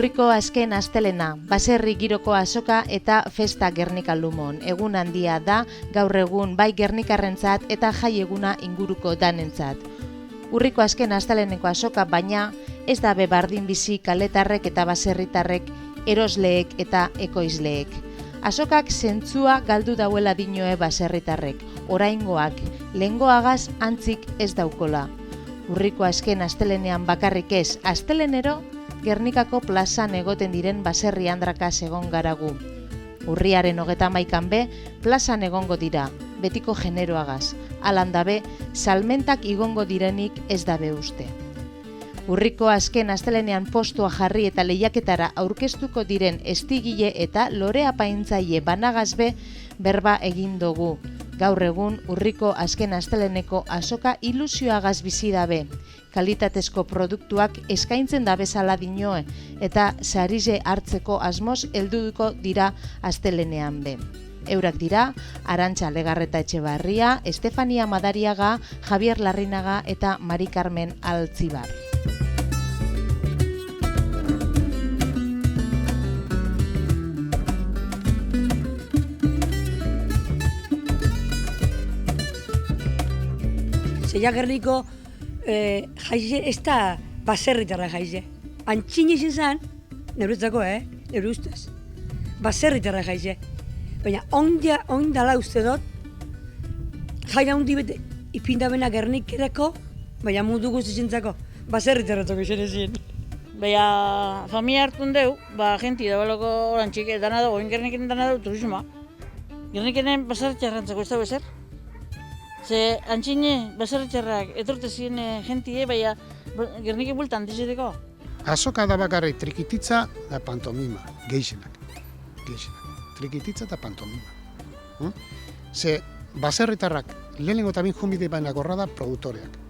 Urriko azken astelena, baserri giroko azoka eta festa Gernika Lumon. Egun handia da, gaur egun bai gernikarrentzat eta jai eguna inguruko danentzat. Urriko azken asteleneko azoka baina ez da berdin bizi kaletarrek eta baserritarrek, erosleek eta ekoizleek. Azokak zentzua galdu dauela dinoe baserritarrek, oraingoak, lehengoagaz antzik ez daukola. Urriko azken astelenean bakarrik ez, astelenero Gernikako plazan egoten diren baserri handrakaz egon garagu. Urriaren 31 be, plazan egongo dira, betiko generoagaz. Alandabe, salmentak igongo direnik ez dabe uste. Urriko azken astelenean postua jarri eta lehiaketara aurkeztuko diren estigile eta lore apaintzaile banagazbe berba egin dugu. Gaur egun urriko azken asteleneko azoka ilusioagaz bizi dabe. Kalitatezko produktuak eskaintzen da bezala dinoe eta sarize hartzeko asmoz helduko dira astelenean be. Eurak dira Arantxa Legarreta Etxebarria, Estefania Madariaga, Javier Larrinaga eta Mari Carmen Altzibar. Zeia Gerniko jaize ez da baserritarra jaize. Antxin izin zen, neuretzako, neure ustez. Baserritarra jaize. Baina oin dala uste dut, jaia hundi bete ipindabena Gernikerako, baina mundu guztizentzako baserritarratzako izan ezin. Baina familia hartun deu, jenti da baloko orantxik dana dago, Gernikenen dana dago turismoa. Gernikenen baserritxarrantzako ez da bezer. Ze antxine baserritxarrak etortezien jentie, baina Gernike bultan diziteko. Azoka da bakarrik trikititza da pantomima, gehixenak. Trikititza eta pantomima. Ze baserritarrak lehenengo eta bin jumbide baina gorra da produktoreak.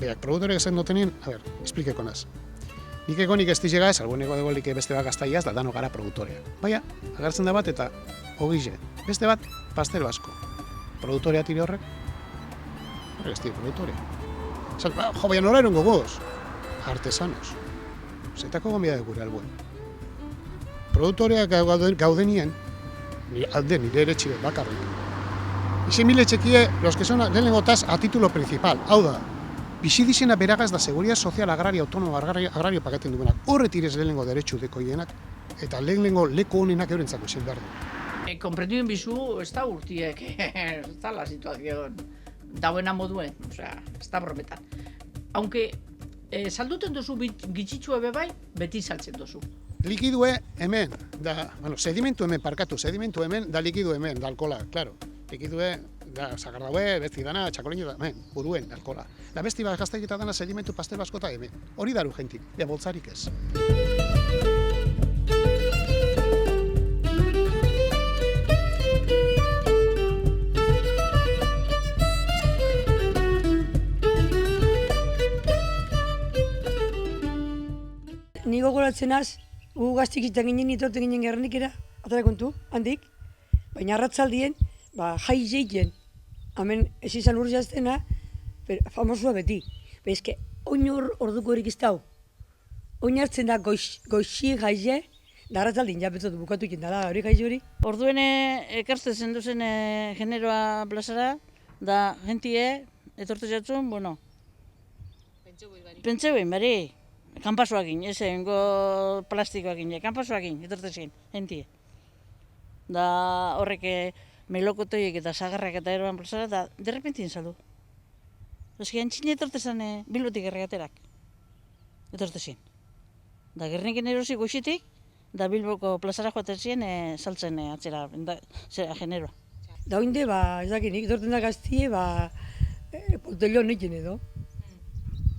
Beak, produktoreak esan dutenien, explikeko naz. Nik egonik ez dizega ez, albueneko egolik beste bat gaztaiaz, da dano gara produktoreak. Baina, agertzen da bat eta ogize, beste bat pastel basko. Produktorea tire horrek? Ez tire produktorea. Jo, baina nola erongo goz? Artesanos. Zetako gombia da gure albuen. Produktoreak gaudenien, nire ere txibet bakarrik. Ixe mile txekie, los que son lehenengotaz a título principal. Hau da, bizidizena beragaz da seguridad social agraria, autonomo agrario pakaten duenak. Horret irez lehenengo derechu deko hienak, eta lehenengo leku honenak eurentzako zen behar du. Konprenduen bizu, ez da urtiek, ez da la situazion dauena moduen, osea, ez da brometan. Aunque, salduten duzu gitxitxua bebai, beti saltzen duzu. Likidue hemen, sedimentu hemen, da likidu hemen, da alkola, claro. Likidue, da sagardaue, besti dana, txakolino da, hemen, buruen, alkola. Da besti bat gaztaiketa dana sedimentu pastel baskota hemen. Hori daru jentik, da boltzarik ez. Ni gogoratzen az, gu gaztik izan ginen, etorten ginen Gernikera, atara kontu, handik. Baina arratzaldien, jai zeiten, hemen ez izan urjaztena, famosua beti. Bezke, oin orduko erik ez dau. Oin hartzen da goixi jaize, da arratzaldien japetzot bukatu ikendala, hori jaize hori. Orduen ekartzen zenduzen generoa plazara, da jentie, etortez jatzun, bueno, pentseuin bari. Kanpasoakin, ez egingo plastikoakin, kanpasoakin, etortezin, jentie. Da horrek melokotoiek eta sagarrak eta eroan plazara, da derrepentien saldu. Eski antxine etortezan Bilbotik erregaterak, etortezin. Da Gerniken erosi goxitik, da Bilboko plazara joatezien saltzen atzera, zera generoa. Da oinde, ez dakinik, etorten da gaztie, poltelio nekin edo.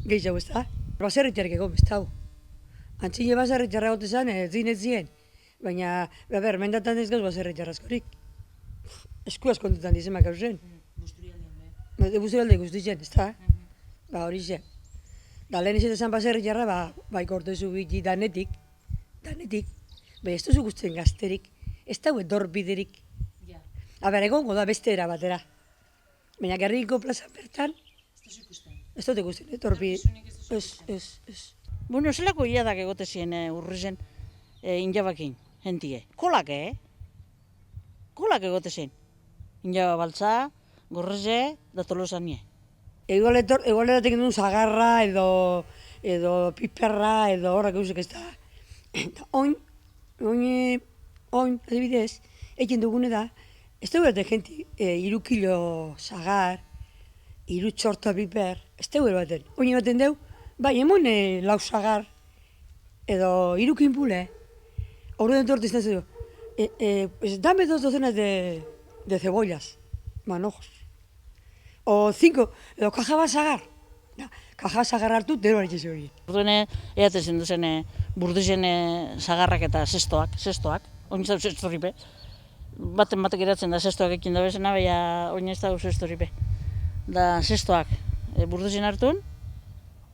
Gehiago ez da. Baserritarrik egon, ez dau. Antxine baserritarra gotezan, zinezien. Baina, mendatan ez gauz baserritarra askorik. Esku askontetan dizemak hausen. Busturialde guztitzen, ez da? Hori zen. Da lehen izan baserritarra, kortezu biti danetik. Baina ez duzu guztien gazterik. Ez dau edor biderik. Egongo da beste era batera. Baina Gernikeko plazan bertan, ez dut ikusten, torpi. Ez. Bueno, zelako iadak egote ziren urrizen injabakin, jentie. Kolak, Kolak egote ziren. Injaba baltza, gorreze, da Tolosanie. Egoaleratek duen zagarra edo piperra edo horrak eusek ez da. Oin, adibidez, egin dugune da, ez dugu batek jenti 3 kilo zagar, 3 txorta piper, ez dugu baten. Oin baten deu, bai, emon 4 zagar edo 3 kinpule. Horre den torte izan zego, dame 2 docenas de cebollas, manojos. O 5, edo kaja bat zagar. Kaja zagar hartu, dero hori txese hori. Orduene, eatezen duzen burdizen zagarrak eta zestoak. Oin zau zestoripe. Baten batek eratzen da zestoak ekin da bezena, baina oin ez da zestoripe. Da zestoak burdizen hartun,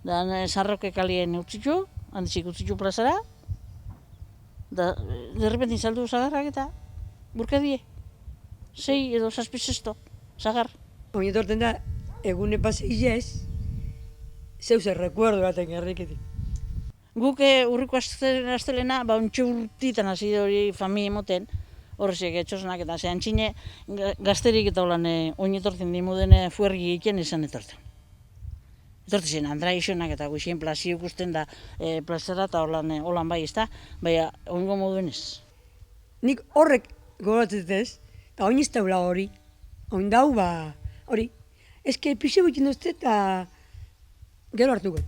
da zarroke kalien utzitu, handitzik utzitu plazara, da derrepentin saldu zagarrak eta burkadie. 6 edo 7 zesto, zagar. Oin etorten da, egune paseilez, zeuze rekuerdo baten gerriketik. Guk urriko astelena, ontsi urtitan hasi hori familie moten, horrezek etxosnak eta ze antxine gazterik eta holan oin etorten dimuden fuergi egiten izan etorten. Etorten zen, Andra isonak eta guixen plazio ikusten da plazera eta holan bai ezta, baina oingo moduen ez. Nik horrek gogoratzen ez, eta oin ez daula hori, oin dau hori. Ezke pixe gutxin duzte eta gero hartuko.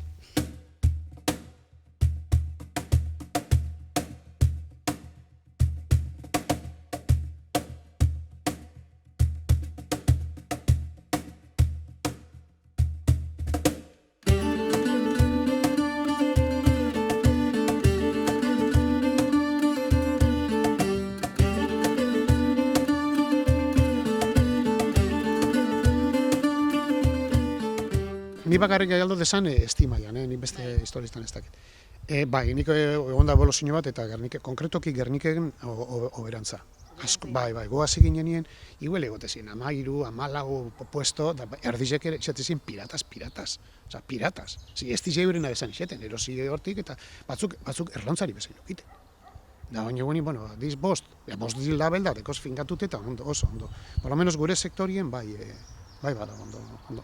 Ni bakarrik gaialdo desan estimaian, ni beste historistan ez dakit. Bai, nik egon da eboluzio bat eta konkretoki Gernikegen oberantza. Bai, goaz egin genien, iguel egotezien, 13, 14 puesto, da erdizek ere esatezien piratas. Osa, piratas. Ez dizia eurena bezan iseten, erosi hortik eta batzuk erlauntzari bezain okiten. Da, baina guni, diz bost dil da belda, dekoz finkatute eta oso ondo. Por lo menos gure sektorien, bai bada,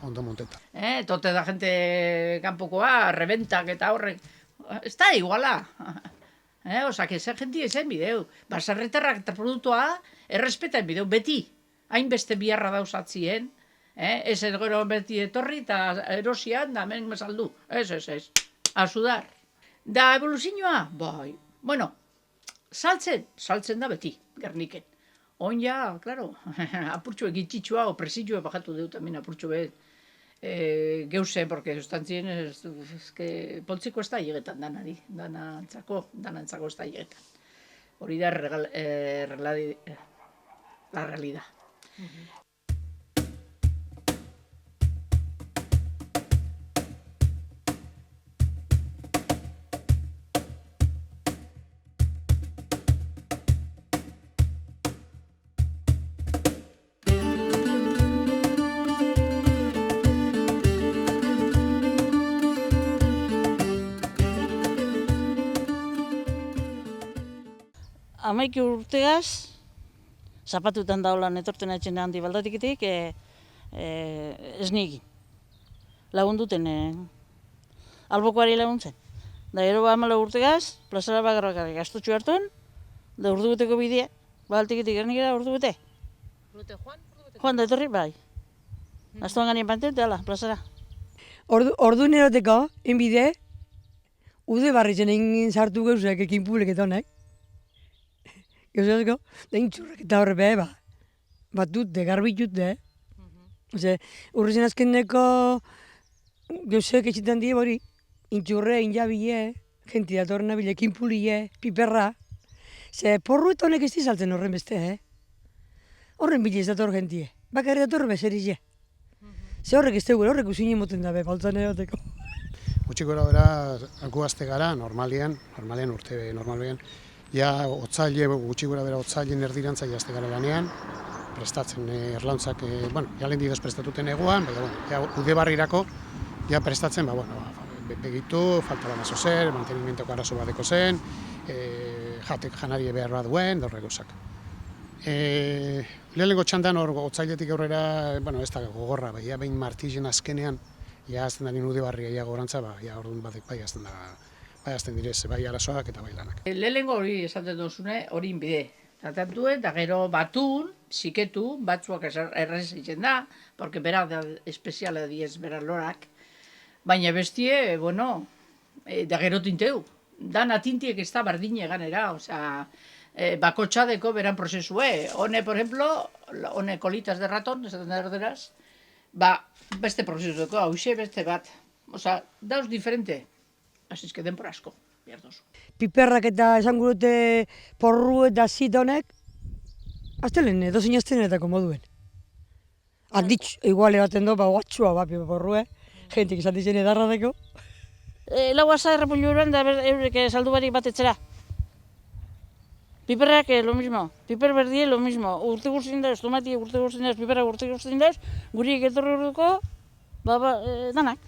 ondo monteta. Tote da gente kanpokoa, rebentak eta horrek, ez da iguala. Osa, que zer jentia izan bideu. Baserritarrak eta produktua errespetaen bideu, beti. Hainbeste biharra dauzatzien, ez gero beti etorri eta erosian da hemen mesaldu. Ez, a sudar. Da evoluzioa, bai, bueno, saltzen da beti, Gerniken. Oin ja, klaro, apurtxue gitxitxua, opresitxua bajatu dut hemen apurtxue geuse, porque sustantzien, poltziko ez da hilegetan danari, danantzako ez da hilegetan. Hori da la realidad. Amaiki urtegaz, zapatutan daulan etorten etxen handi baldatikitik, ez nigin. Lagunduten, albokoari laguntzen. Da gero 14 urtegaz, plazara bakarrak gaztotxu hartun, da urdubeteko bidea, baltikitik Gernikera urdubete. Joan da etorri, bai. Aztuan ganien pantel, ala, plazara. Ordu neroteko, enbide, ude barritzen egin sartu gauzak ekin publiketonek. Gauzazko, da intxurrak eta horre behe, bat dute, garbitut de. Urrezen azkeneko gauzak etxitan die hori, intxurre, injabile, jenti datorren nabile, kinpulie, piperra. Ze porru eta honek ez dizaltzen horren beste, Horren bile ez dator gentie, bakarri dator bezerize. Ze horrek ez dugu, horrek usini moten dabe, baltzan eroteko. Gutxi gora bera, gu azte gara, normalian urte normalian, ja gutxi gora bera otzailen erdirantza jazte gara lanean, prestatzen erlauntzak, ja lehen didoz prestatuten eguan, baina, ja ude barrirako, ja prestatzen, begitu, falta da mazo zer, mantenimientoko arazo badeko zen, jatek janarie behar bat duen, da horrek gauzak. Lehenengo txandan hor otsailetik aurrera, bueno, ez da gogorra, baina behin martizen azkenean, ja azten da nire barria, ja gorantza, ja orduan badek bai azten direz, bai arazoak eta bai lanak. Lehenengo hori esaten duzune, hori inbide. Tratatu eta gero batun, siketu, batzuak errez egiten da, porque berak da espeziala diez berak lorak, baina bestie, bueno, da gero tinteu. Dana tintiek ez da bardine ganera, osea, bakotxadeko beran prozesue. Hone, por ejemplo, hone colitas de ratón, esaten da erderaz, beste prozesueko, hause beste bat. Osea, dauz diferente. Así que denbora asko, behar dozu. Piperrak eta esango dute porru eta zit honek, aztelen, dozin aztenetako moduen. Handitx, igual ebaten do, guatxua porrue, jentik esan dizen edarra deko. Lau asa errepullu eroan da eurek saldu barik bat etzera. Piperrak lo mismo, piper berdie lo mismo, urte guztien dauz, tomatiek urte guztien dauz, piperrak urte guztien dauz, guriek etorri urduko, danak.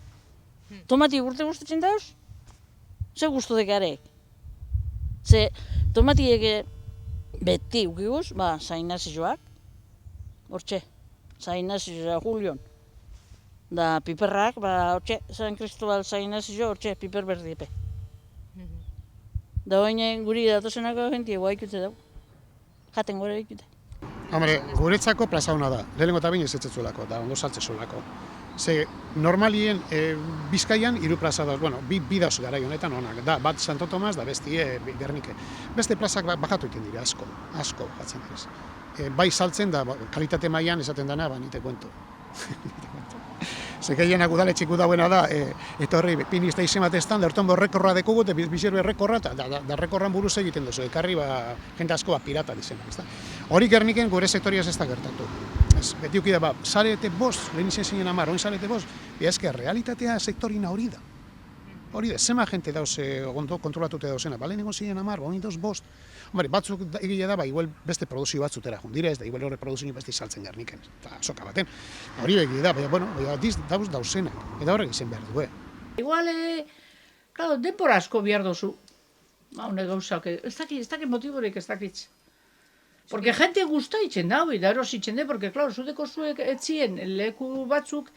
Tomatiek urte guztien dauz, ze guztu dekarek. Ze tomatiek beti ukiguz, zainazioak, hortxe, zainazioa Julion. Da piperrak, hortxe, San Cristobal zainazio, hortxe, piper berdiepe. Da oine guri datozenako jentie guai ikute dugu. Jaten gore ikute. Hombre, guretzako plazauna da, lehenengo eta bain ez etzetzuelako, da ondo saltzezuelako. Ze normalien Bizkaian hiru plaza da, bueno, bi dauz garai honetan onak, da bat Santo Tomas da bestie Gernike. Beste plazak bajatu egiten dira, asko batzen dira. Bai saltzen da, kalitate mailan esaten dana, nite kuento. Zekeianak udaletxik dauena da, eta horri pinista izen bat estan, da horton rekorra dekogu, eta bizerbe rekorra, da rekorran buruz egiten duzu, ekarri jente asko pirata dizenak. Hori Gerniken gure sektoriaz ez da gertatu. Beti uki da, zarete bost, lehen izen zinen amar, oin zarete bost, ezke realitatea sektorina hori da. Hori da, zema jente dauz ondo kontrolatute dauzena, lehenengo zinen amar, oin dauz bost. Hombre, batzuk egile da, igual beste produzio batzutera jundire, ez da, igual horre produzio beste saltzen Gerniken, eta soka baten. Hori egile da, baina dauz dauzenak, eta horrek izen behar du, Igual, claro, denbora asko behar dozu. Hone gauzak, ez dakit motiborek ez dakitz. Porque gente gusta itzen da, da eros itzen da, porque, claro, zudeko zuek etzien leku batzuk,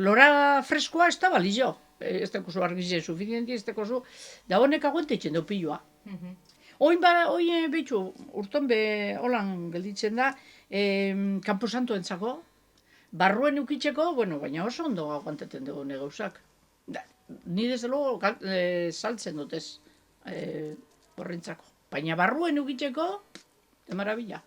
lora freskoa ez da balizio. Ez teko zu argize suficienti, ez teko zu, da honek aguente itzen da piloa. Oin betxu, urton holan gelditzen da, Camposanto entzako, barruen ukitzeko, bueno, baina oso ondo aguanteten dugu gauzak. Ni desde luego saltzen dutez horrentzako. Baina barruen ukitzeko, de maravilla.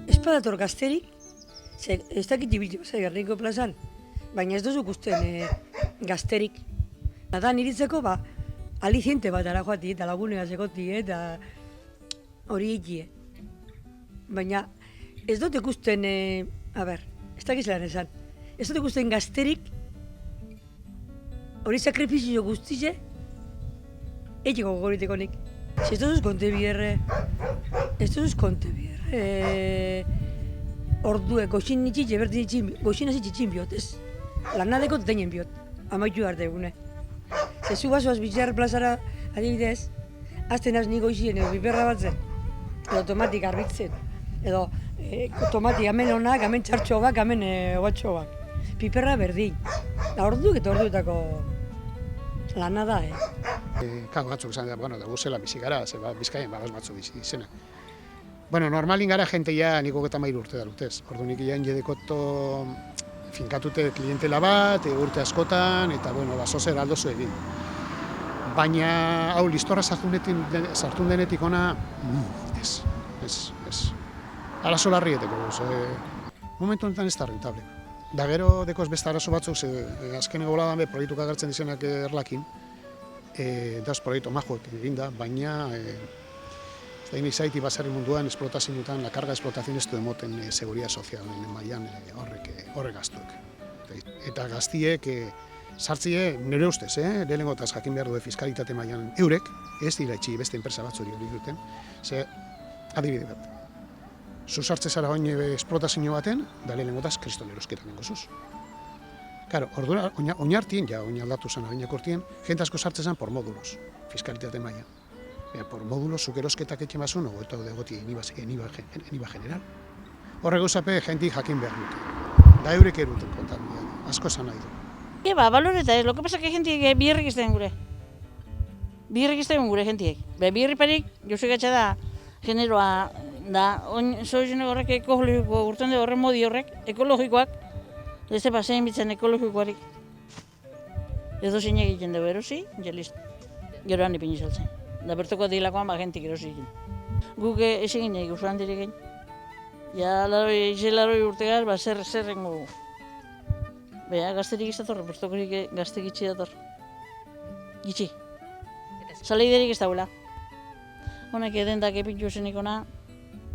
Espadator gazterik, ez dakit ibiltu Gerniko plazan, baina ez duzu ikusten gazterik. Da niritzeko, aliziente bat ara joati eta lagunea zekoti eta hori egitie. Baina ez dut ikusten, ez dakiz lan esan, ez dut ikusten gazterik, hori sakrifizio guztize, egiko gogoriteko nik. Ez duzuz konte bierre, ordue, goxin nitxitxe, berdin itxin, goxin hasi txitxin biot, ez. Lanadeko teinen biot, amaitu arte egune. Zezu basoaz bitxar plazara, adibidez, azten az ni goxien edo piperra batzen, edo tomatik garbitzen, edo tomatik hemen onak, hemen txartxobak, hemen oatxobak. Piperra berdin, da orduek eta orduetako lana da, Kago batzuk esan da, da guzela bizi gara, Bizkaien bagaz batzuk izenak. Normalin gara jente ja niko eta mairu urte darutez. Ordu nik ian jedekoto finkatute klientela bat, urte askotan, eta zozer aldozu egin. Baina, hau, listorra sartun denetik ona, ez. Arazo larri eteko guz. Momentu honetan ez da rentable. Da gero dekoz beste arazo batzuk, azkeneko boladan be proiektuak agertzen dizenak erlakin, dauz proiektu majoek eginda, baina ez da inizaiti basarri munduan esplotazioetan, la carga de explotación ez du emoten seguridad sozial mailan horrek gaztuek. Eta gaztiek sartzie nire ustez, lehenengotaz jakin behar du fiskalitate mailan eurek, ez dira itxi beste enpresa batzuri hori duten, ze adibide bat. Zu sartze zara oin esplotazio baten, da lehenengotaz kriston erosketan nengo zuz. Karo, ordura, oinartien, oin aldatu zen aginak urtien, jente asko sartze zen por módulos, fiskalitate mailan. Por módulos, zuk erosketak etxe mazun, eta egoti eniba general. Horrek gauzape jentik jakin behar dute. Da eurek eruten kontan, asko esan nahi du. Baloreta ez, lo que pasa que jentiek birrik izten gure. Birrik izten gure jentiek. Birri parik, jose gatsa da, generoa, da, zoizune horrek ekologiko urten de horren modi horrek, ekologikoak, ez da pasein bitzen ekologikoarik. Edo zine egiten dugu erosi, ja listo. Geroan ipin izaltzen. Da bertoko dilakoan jentik erosi egin. Guk ezin gine usuan diregen. Ja, laroi urtegar, zerrengo. Bea, gazterik izator, bertokorik gazte gitxi dator. Gitxi. Saleiderik ez daula. Honek edendak epintu zenik ona,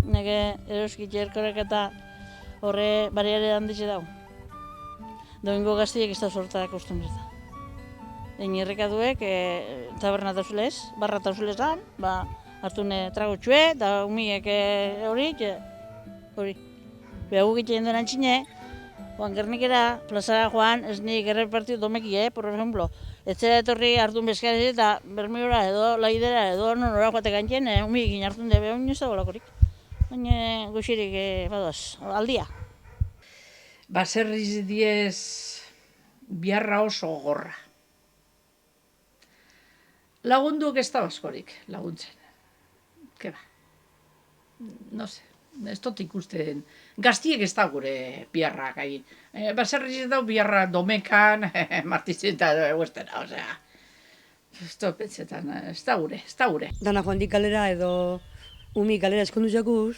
neke eroskitxe erkorek eta horre bariare handitxe dau. Domingo gaztiek ez da sortak usten berta. Egin errekaduek, taberna tauzulez, barra tauzulez da, hartune trago txue, eta humiek hori. Beha gugitxen den antxine, Juan Gernikera, plazara joan, ez nik errepartiu domeki, por ejemplo. Etzera etorri hartun bezkarez eta bermiora edo laidera edo nora joate gantzen, humiek hartun debe honi ez da golakorik. Baina guxirik badoaz, aldia. Baserriz diez biarra oso gorra. Lagunduk ez da baskorik laguntzen. Ke ba. No se, ez dut ikusten. Gaztiek ez da gure biarrak egin. Baserriz da biarra domekan, martitzen eta huestera, osea. Ez dut pentsetan, ez da gure. Dana joan dik kalera edo umi kalera eskondu jakuz.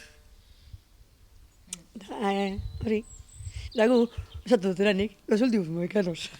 Hori. Da gu, esatu dut eranik, los últimos moikanos.